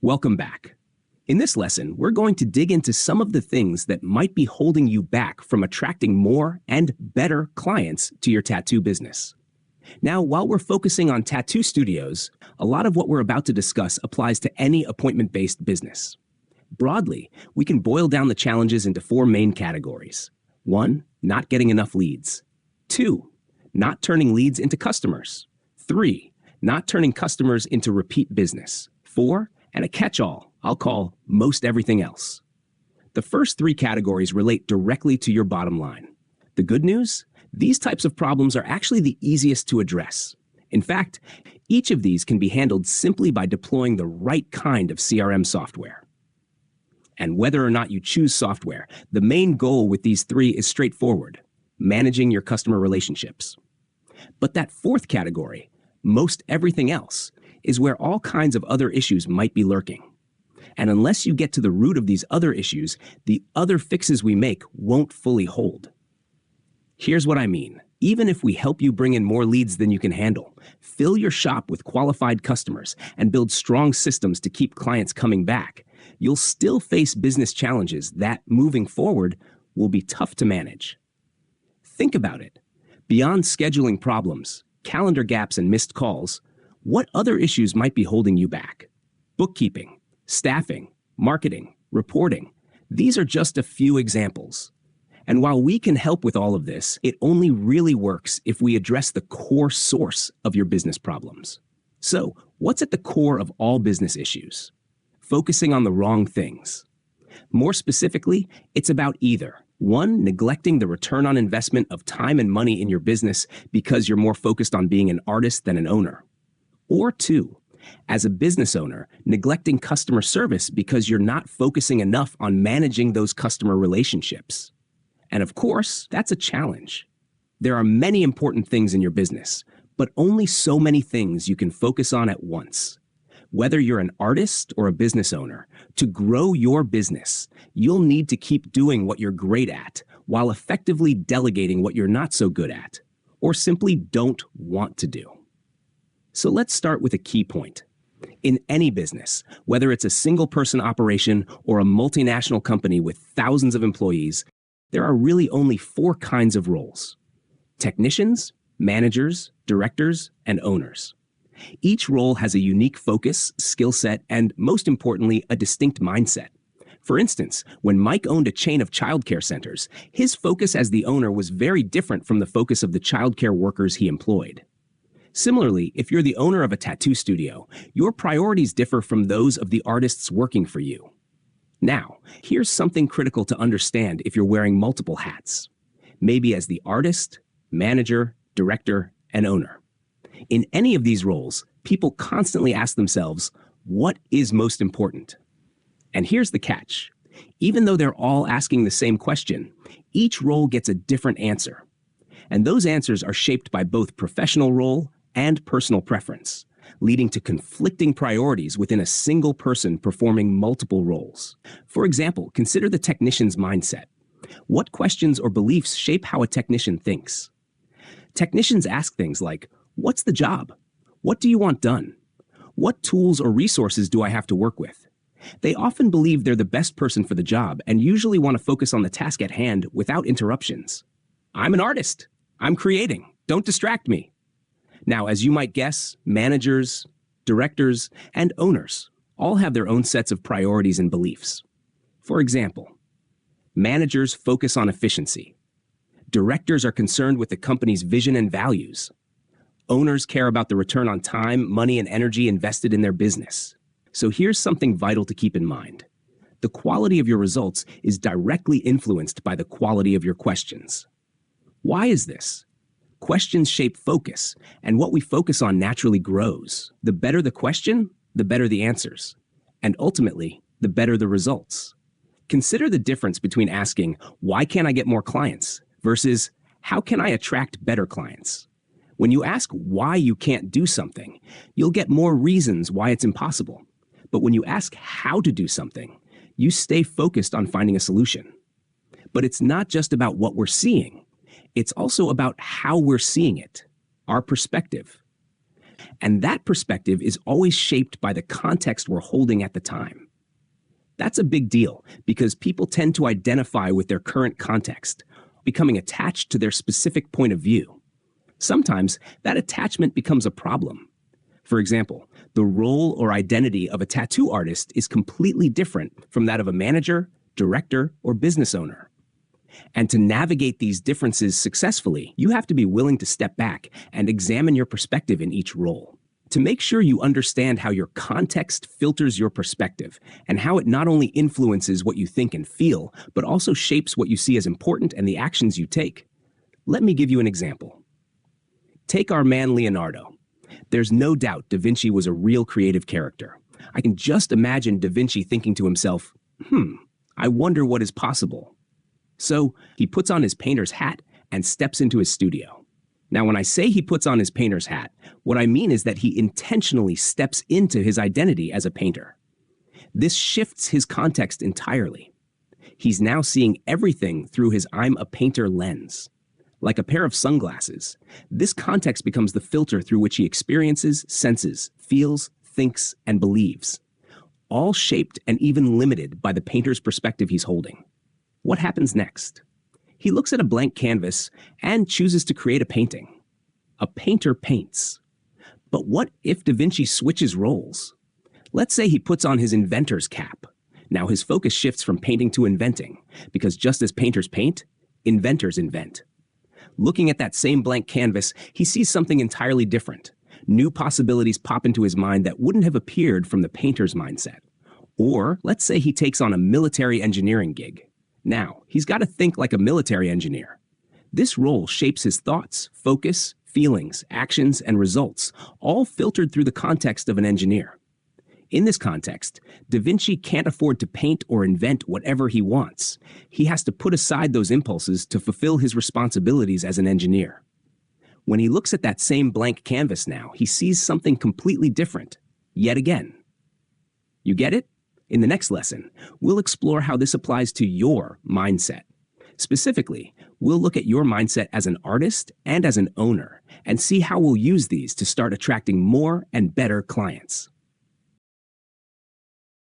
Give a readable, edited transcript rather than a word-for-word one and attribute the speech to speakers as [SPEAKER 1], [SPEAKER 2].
[SPEAKER 1] Welcome back. In this lesson, we're going to dig into some of the things that might be holding you back from attracting more and better clients to your tattoo business. Now, while we're focusing on tattoo studios, a lot of what we're about to discuss applies to any appointment-based business. Broadly, we can boil down the challenges into four main categories. 1, not getting enough leads. 2, not turning leads into customers. 3, not turning customers into repeat business. 4, and a catch-all I'll call most everything else. The first three categories relate directly to your bottom line. The good news? These types of problems are actually the easiest to address. In fact, each of these can be handled simply by deploying the right kind of CRM software. And whether or not you choose software, the main goal with these three is straightforward: managing your customer relationships. But that fourth category, most everything else, is where all kinds of other issues might be lurking. And unless you get to the root of these other issues, the other fixes we make won't fully hold. Here's what I mean. Even if we help you bring in more leads than you can handle, fill your shop with qualified customers, and build strong systems to keep clients coming back, you'll still face business challenges that, moving forward, will be tough to manage. Think about it. Beyond scheduling problems, calendar gaps, and missed calls, what other issues might be holding you back? Bookkeeping, staffing, marketing, reporting. These are just a few examples. And while we can help with all of this, it only really works if we address the core source of your business problems. So, what's at the core of all business issues? Focusing on the wrong things. More specifically, it's about either 1, neglecting the return on investment of time and money in your business because you're more focused on being an artist than an owner. Or 2, as a business owner, neglecting customer service because you're not focusing enough on managing those customer relationships. And of course, that's a challenge. There are many important things in your business, but only so many things you can focus on at once. Whether you're an artist or a business owner, to grow your business, you'll need to keep doing what you're great at while effectively delegating what you're not so good at, or simply don't want to do. So let's start with a key point. In any business, whether it's a single-person operation or a multinational company with thousands of employees, there are really only 4 kinds of roles: technicians, managers, directors, and owners. Each role has a unique focus, skill set, and most importantly, a distinct mindset. For instance, when Mike owned a chain of childcare centers, his focus as the owner was very different from the focus of the childcare workers he employed. Similarly, if you're the owner of a tattoo studio, your priorities differ from those of the artists working for you. Now, here's something critical to understand if you're wearing multiple hats. Maybe as the artist, manager, director, and owner. In any of these roles, people constantly ask themselves, what is most important? And here's the catch. Even though they're all asking the same question, each role gets a different answer. And those answers are shaped by both professional role and personal preference, leading to conflicting priorities within a single person performing multiple roles. For example, consider the technician's mindset. What questions or beliefs shape how a technician thinks? Technicians ask things like, what's the job? What do you want done? What tools or resources do I have to work with? They often believe they're the best person for the job and usually want to focus on the task at hand without interruptions. I'm an artist. I'm creating. Don't distract me. Now, as you might guess, managers, directors, and owners all have their own sets of priorities and beliefs. For example, managers focus on efficiency. Directors are concerned with the company's vision and values. Owners care about the return on time, money, and energy invested in their business. So here's something vital to keep in mind. The quality of your results is directly influenced by the quality of your questions. Why is this? Questions shape focus, and what we focus on naturally grows. The better the question, the better the answers. And ultimately, the better the results. Consider the difference between asking, why can't I get more clients, versus, how can I attract better clients? When you ask why you can't do something, you'll get more reasons why it's impossible. But when you ask how to do something, you stay focused on finding a solution. But it's not just about what we're seeing. It's also about how we're seeing it, our perspective. And that perspective is always shaped by the context we're holding at the time. That's a big deal because people tend to identify with their current context, becoming attached to their specific point of view. Sometimes that attachment becomes a problem. For example, the role or identity of a tattoo artist is completely different from that of a manager, director, or business owner. And to navigate these differences successfully, you have to be willing to step back and examine your perspective in each role. To make sure you understand how your context filters your perspective and how it not only influences what you think and feel, but also shapes what you see as important and the actions you take. Let me give you an example. Take our man Leonardo. There's no doubt Da Vinci was a real creative character. I can just imagine Da Vinci thinking to himself, I wonder what is possible. So he puts on his painter's hat and steps into his studio. Now, when I say he puts on his painter's hat, what I mean is that he intentionally steps into his identity as a painter. This shifts his context entirely. He's now seeing everything through his I'm a painter lens. Like a pair of sunglasses, this context becomes the filter through which he experiences, senses, feels, thinks, and believes, all shaped and even limited by the painter's perspective he's holding. What happens next? He looks at a blank canvas and chooses to create a painting. A painter paints. But what if Da Vinci switches roles? Let's say he puts on his inventor's cap. Now his focus shifts from painting to inventing, because just as painters paint, inventors invent. Looking at that same blank canvas, he sees something entirely different. New possibilities pop into his mind that wouldn't have appeared from the painter's mindset. Or let's say he takes on a military engineering gig. Now, he's got to think like a military engineer. This role shapes his thoughts, focus, feelings, actions, and results, all filtered through the context of an engineer. In this context, Da Vinci can't afford to paint or invent whatever he wants. He has to put aside those impulses to fulfill his responsibilities as an engineer. When he looks at that same blank canvas now, he sees something completely different, yet again. You get it? In the next lesson, we'll explore how this applies to your mindset. Specifically, we'll look at your mindset as an artist and as an owner, and see how we'll use these to start attracting more and better clients.